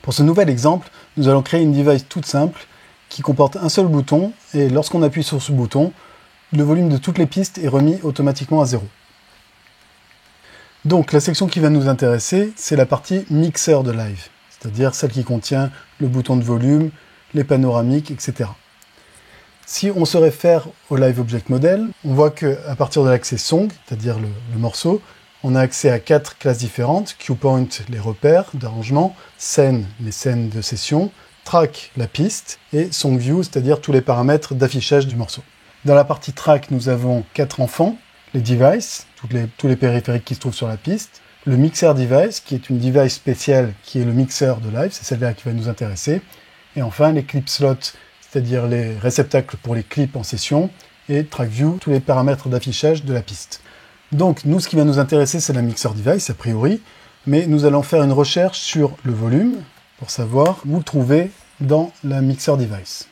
Pour ce nouvel exemple, nous allons créer une device toute simple qui comporte un seul bouton et lorsqu'on appuie sur ce bouton, le volume de toutes les pistes est remis automatiquement à 0. Donc la section qui va nous intéresser, c'est la partie mixeur de live, c'est-à-dire celle qui contient le bouton de volume, les panoramiques, etc. Si on se réfère au Live Object Model, on voit qu'à partir de l'accès Song, c'est-à-dire le morceau, on a accès à 4 classes différentes, QPoint, les repères d'arrangement, Scene, les scènes de session, Track, la piste, et SongView, c'est-à-dire tous les paramètres d'affichage du morceau. Dans la partie Track, nous avons 4 enfants, les devices, tous les périphériques qui se trouvent sur la piste, le mixer device, qui est une device spéciale, qui est le mixeur de live, c'est celle-là qui va nous intéresser, et enfin les clip slots, c'est-à-dire les réceptacles pour les clips en session, et TrackView, tous les paramètres d'affichage de la piste. Donc nous, ce qui va nous intéresser, c'est la mixer device, a priori, mais nous allons faire une recherche sur le volume, pour savoir où le trouver dans la mixer device.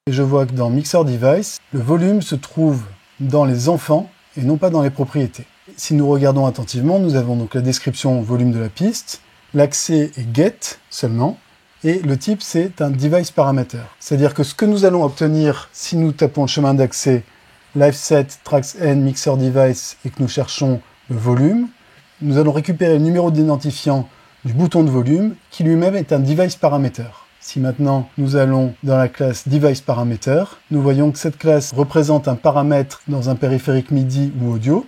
Et je vois que dans mixer device, le volume se trouve dans les enfants, et non pas dans les propriétés. Si nous regardons attentivement, nous avons donc la description volume de la piste, l'accès est get seulement, et le type c'est un device parameter. C'est-à-dire que ce que nous allons obtenir si nous tapons le chemin d'accès liveset tracks n mixer device et que nous cherchons le volume, nous allons récupérer le numéro d'identifiant du bouton de volume qui lui-même est un device parameter. Si maintenant nous allons dans la classe device parameter, nous voyons que cette classe représente un paramètre dans un périphérique MIDI ou audio,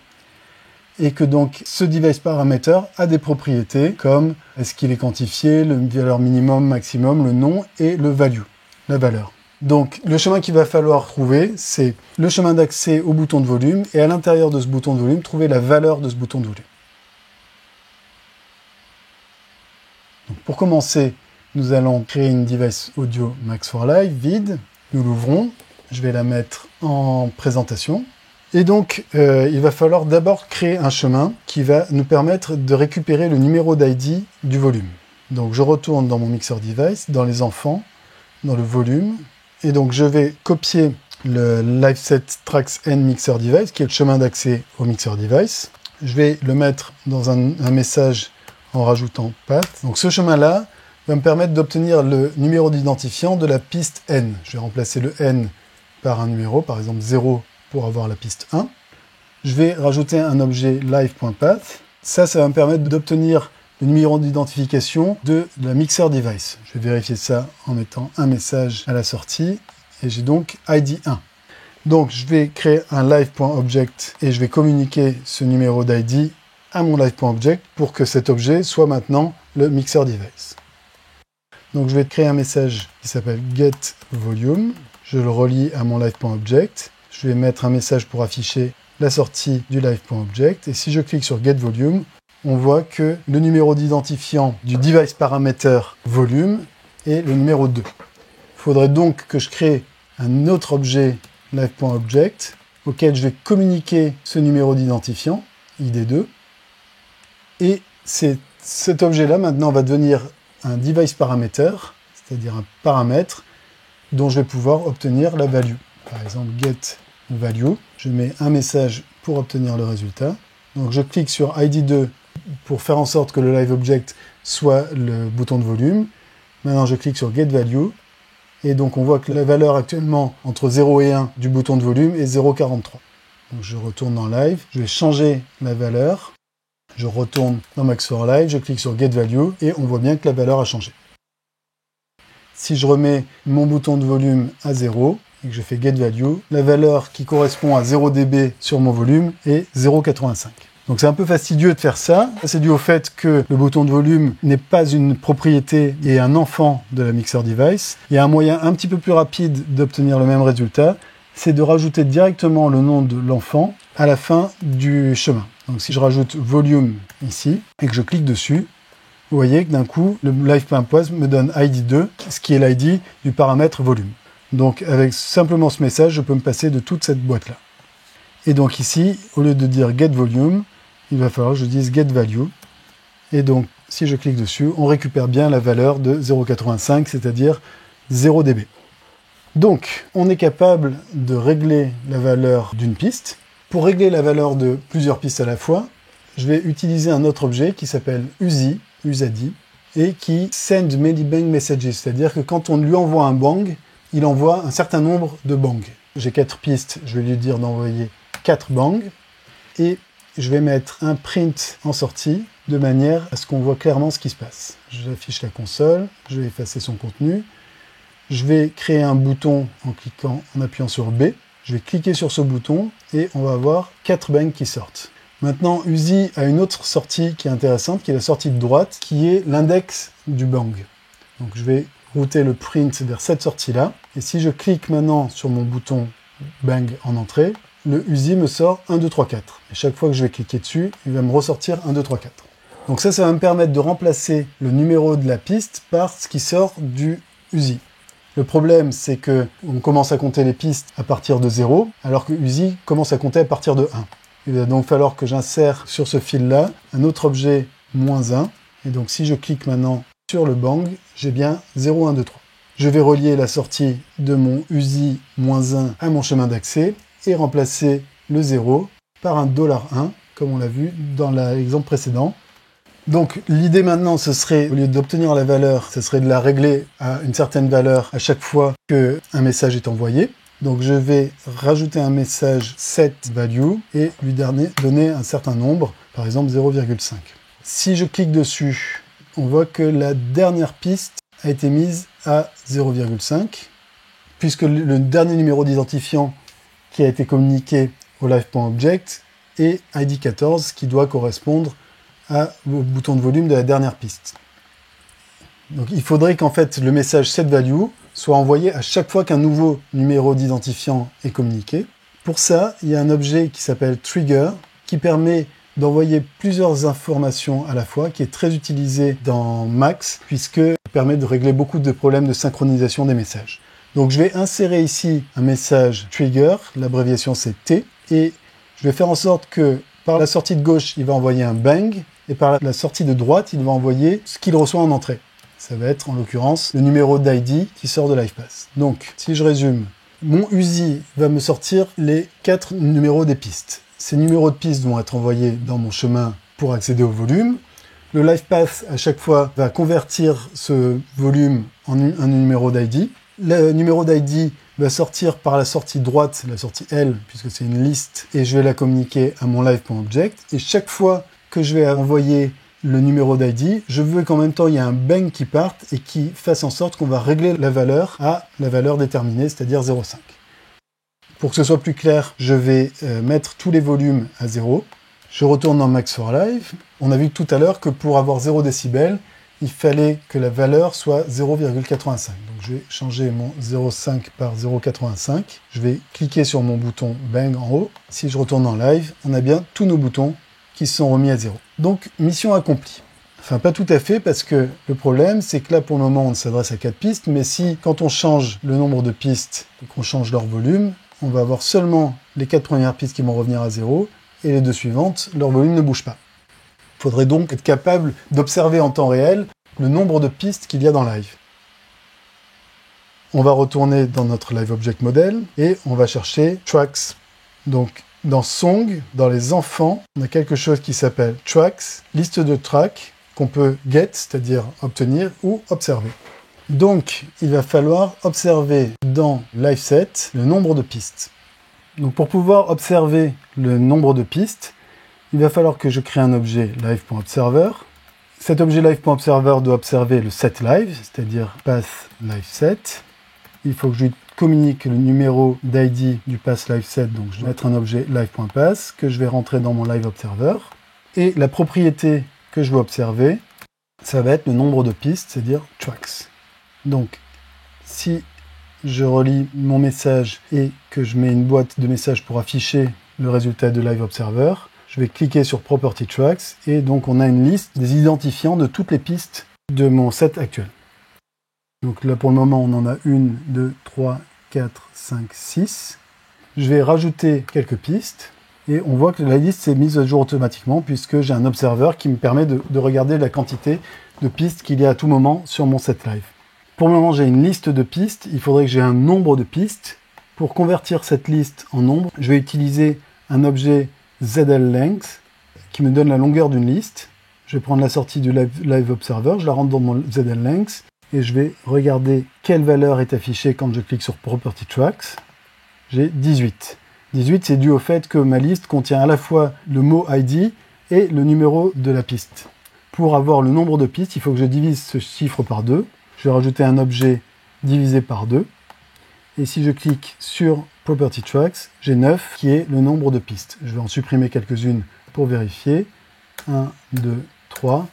et que donc ce device parameter a des propriétés comme est-ce qu'il est quantifié, le valeur minimum, maximum, le nom et le value, la valeur. Donc le chemin qu'il va falloir trouver, c'est le chemin d'accès au bouton de volume et à l'intérieur de ce bouton de volume, trouver la valeur de ce bouton de volume. Donc, pour commencer, nous allons créer une device audio Max4Live vide, nous l'ouvrons, je vais la mettre en présentation. Et donc, il va falloir d'abord créer un chemin qui va nous permettre de récupérer le numéro d'ID du volume. Donc, je retourne dans mon mixer device, dans les enfants, dans le volume, et donc je vais copier le liveset tracks n mixer device, qui est le chemin d'accès au mixer device. Je vais le mettre dans un message en rajoutant path. Donc, ce chemin-là va me permettre d'obtenir le numéro d'identifiant de la piste n. Je vais remplacer le n par un numéro, par exemple 0, pour avoir la piste 1. Je vais rajouter un objet live.path. Ça va me permettre d'obtenir le numéro d'identification de la mixer device. Je vais vérifier ça en mettant un message à la sortie, et j'ai donc ID 1. Donc je vais créer un live.object et je vais communiquer ce numéro d'ID à mon live.object pour que cet objet soit maintenant le mixer device. Donc je vais créer un message qui s'appelle getVolume. Je le relie à mon live.object. Je vais mettre un message pour afficher la sortie du live.object. Et si je clique sur getVolume, on voit que le numéro d'identifiant du device parameter volume est le numéro 2. Il faudrait donc que je crée un autre objet live.object auquel je vais communiquer ce numéro d'identifiant, ID2. Et cet objet-là, maintenant, va devenir un device parameter, c'est-à-dire un paramètre dont je vais pouvoir obtenir la value. Par exemple, getValue, je mets un message pour obtenir le résultat. Donc je clique sur ID2 pour faire en sorte que le LiveObject soit le bouton de volume. Maintenant je clique sur getValue, et donc on voit que la valeur actuellement entre 0 et 1 du bouton de volume est 0,43. Donc je retourne dans Live, je vais changer la valeur, je retourne dans Max4Live, je clique sur getValue, et on voit bien que la valeur a changé. Si je remets mon bouton de volume à 0, et que je fais getValue, la valeur qui correspond à 0 dB sur mon volume est 0,85. Donc c'est un peu fastidieux de faire ça. C'est dû au fait que le bouton de volume n'est pas une propriété et un enfant de la mixer device. Il y a un moyen un petit peu plus rapide d'obtenir le même résultat, c'est de rajouter directement le nom de l'enfant à la fin du chemin. Donc si je rajoute volume ici et que je clique dessus, vous voyez que d'un coup, le live.poise me donne ID2, ce qui est l'ID du paramètre volume. Donc avec simplement ce message, je peux me passer de toute cette boîte-là. Et donc ici, au lieu de dire getVolume, il va falloir que je dise getValue. Et donc, si je clique dessus, on récupère bien la valeur de 0,85, c'est-à-dire 0 dB. Donc, on est capable de régler la valeur d'une piste. Pour régler la valeur de plusieurs pistes à la fois, je vais utiliser un autre objet qui s'appelle USI, et qui send many bang messages, c'est-à-dire que quand on lui envoie un bang, il envoie un certain nombre de bangs. J'ai 4 pistes, je vais lui dire d'envoyer 4 bangs, et je vais mettre un print en sortie, de manière à ce qu'on voit clairement ce qui se passe. J'affiche la console, je vais effacer son contenu, je vais créer un bouton en appuyant sur B, je vais cliquer sur ce bouton, et on va avoir 4 bangs qui sortent. Maintenant, Uzi a une autre sortie qui est intéressante, qui est la sortie de droite, qui est l'index du bang. Donc je vais router le print vers cette sortie-là. Et si je clique maintenant sur mon bouton bang en entrée, le Uzi me sort 1, 2, 3, 4. Et chaque fois que je vais cliquer dessus, il va me ressortir 1, 2, 3, 4. Donc ça va me permettre de remplacer le numéro de la piste par ce qui sort du Uzi. Le problème, c'est que on commence à compter les pistes à partir de 0, alors que Uzi commence à compter à partir de 1. Il va donc falloir que j'insère sur ce fil-là un autre objet -1. Et donc si je clique maintenant sur le bang, j'ai bien 0, 1, 2, 3. Je vais relier la sortie de mon Uzi -1 à mon chemin d'accès et remplacer le 0 par un $1, comme on l'a vu dans l'exemple précédent. Donc l'idée maintenant, ce serait, au lieu d'obtenir la valeur, ce serait de la régler à une certaine valeur à chaque fois qu'un message est envoyé. Donc je vais rajouter un message setValue et lui donner un certain nombre, par exemple 0,5. Si je clique dessus, on voit que la dernière piste a été mise à 0,5, puisque le dernier numéro d'identifiant qui a été communiqué au live.object est ID14, qui doit correspondre au bouton de volume de la dernière piste. Donc il faudrait qu'en fait le message setValue soit envoyé à chaque fois qu'un nouveau numéro d'identifiant est communiqué. Pour ça, il y a un objet qui s'appelle Trigger, qui permet d'envoyer plusieurs informations à la fois, qui est très utilisé dans Max, puisqu'il permet de régler beaucoup de problèmes de synchronisation des messages. Donc je vais insérer ici un message Trigger, l'abréviation c'est T, et je vais faire en sorte que par la sortie de gauche, il va envoyer un bang, et par la sortie de droite, il va envoyer ce qu'il reçoit en entrée. Ça va être, en l'occurrence, le numéro d'ID qui sort de LivePass. Donc, si je résume, mon Uzi va me sortir les 4 numéros des pistes. Ces numéros de pistes vont être envoyés dans mon chemin pour accéder au volume. Le LivePass, à chaque fois, va convertir ce volume en un numéro d'ID. Le numéro d'ID va sortir par la sortie droite, la sortie L, puisque c'est une liste, et je vais la communiquer à mon live.object. Et chaque fois que je vais envoyer le numéro d'ID, je veux qu'en même temps il y ait un bang qui parte et qui fasse en sorte qu'on va régler la valeur à la valeur déterminée, c'est-à-dire 0,5. Pour que ce soit plus clair, je vais mettre tous les volumes à 0. Je retourne dans Max for Live. On a vu tout à l'heure que pour avoir 0 décibels, il fallait que la valeur soit 0,85. Donc je vais changer mon 0,5 par 0,85. Je vais cliquer sur mon bouton bang en haut. Si je retourne dans Live, on a bien tous nos boutons qui se sont remis à 0. Donc, mission accomplie. Enfin, pas tout à fait, parce que le problème, c'est que là, pour le moment, on s'adresse à 4 pistes, mais si, quand on change le nombre de pistes et qu'on change leur volume, on va avoir seulement les 4 premières pistes qui vont revenir à 0, et les 2 suivantes, leur volume ne bouge pas. Il faudrait donc être capable d'observer en temps réel le nombre de pistes qu'il y a dans Live. On va retourner dans notre Live Object Model, et on va chercher Tracks. Donc, dans Song, dans les enfants, on a quelque chose qui s'appelle Tracks, liste de tracks qu'on peut get, c'est-à-dire obtenir, ou observer. Donc, il va falloir observer dans LiveSet le nombre de pistes. Donc, pour pouvoir observer le nombre de pistes, il va falloir que je crée un objet live.observer. Cet objet live.observer doit observer le setLive, c'est-à-dire path LiveSet. Il faut que je lui communique le numéro d'ID du pass LiveSet, donc je vais mettre un objet live.pass que je vais rentrer dans mon live.observer. Et la propriété que je veux observer, ça va être le nombre de pistes, c'est-à-dire tracks. Donc, si je relis mon message et que je mets une boîte de messages pour afficher le résultat de live.observer, je vais cliquer sur Property Tracks et donc on a une liste des identifiants de toutes les pistes de mon set actuel. Donc là, pour le moment, on en a 1, 2, 3, 4, 5, 6. Je vais rajouter quelques pistes et on voit que la liste s'est mise à jour automatiquement puisque j'ai un observeur qui me permet de regarder la quantité de pistes qu'il y a à tout moment sur mon set live. Pour le moment, j'ai une liste de pistes. Il faudrait que j'ai un nombre de pistes. Pour convertir cette liste en nombre, je vais utiliser un objet ZLLength qui me donne la longueur d'une liste. je vais prendre la sortie du Live Observer, je la rentre dans mon ZLLength, et je vais regarder quelle valeur est affichée quand je clique sur Property Tracks. J'ai 18. 18, c'est dû au fait que ma liste contient à la fois le mot ID et le numéro de la piste. Pour avoir le nombre de pistes, il faut que je divise ce chiffre par 2. Je vais rajouter un objet divisé par 2. Et si je clique sur Property Tracks, j'ai 9 qui est le nombre de pistes. Je vais en supprimer quelques-unes pour vérifier. 1, 2, 3.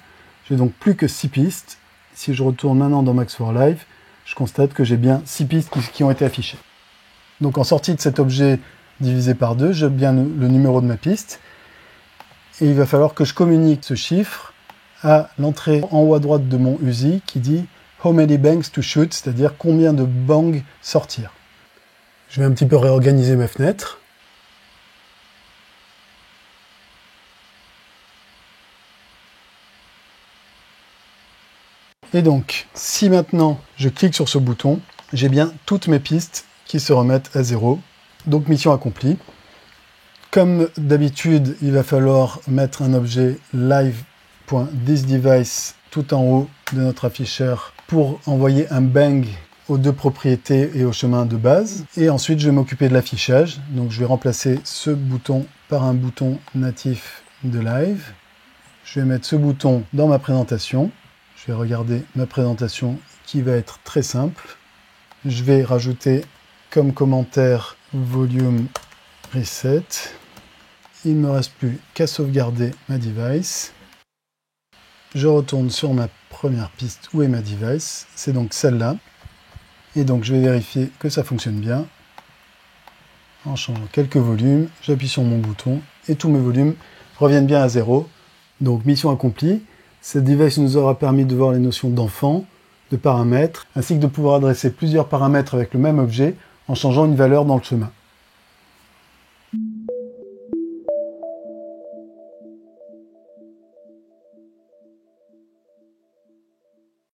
J'ai donc plus que 6 pistes. Si je retourne maintenant dans Max4Live, je constate que j'ai bien 6 pistes qui ont été affichées. Donc en sortie de cet objet divisé par 2, j'ai bien le numéro de ma piste. Et il va falloir que je communique ce chiffre à l'entrée en haut à droite de mon USI qui dit « How many bangs to shoot ?» c'est-à-dire combien de bangs sortir. Je vais un petit peu réorganiser mes fenêtres. Et donc, si maintenant je clique sur ce bouton, j'ai bien toutes mes pistes qui se remettent à 0. Donc mission accomplie. Comme d'habitude, il va falloir mettre un objet live.thisDevice tout en haut de notre afficheur pour envoyer un bang aux deux propriétés et au chemin de base. Et ensuite, je vais m'occuper de l'affichage. Donc je vais remplacer ce bouton par un bouton natif de live. Je vais mettre ce bouton dans ma présentation. Je vais regarder ma présentation qui va être très simple. Je vais rajouter comme commentaire volume reset. Il ne me reste plus qu'à sauvegarder ma device. Je retourne sur ma première piste où est ma device. C'est donc celle-là. Et donc je vais vérifier que ça fonctionne bien. En changeant quelques volumes, j'appuie sur mon bouton et tous mes volumes reviennent bien à 0. Donc mission accomplie. Cette device nous aura permis de voir les notions d'enfant, de paramètres, ainsi que de pouvoir adresser plusieurs paramètres avec le même objet en changeant une valeur dans le chemin.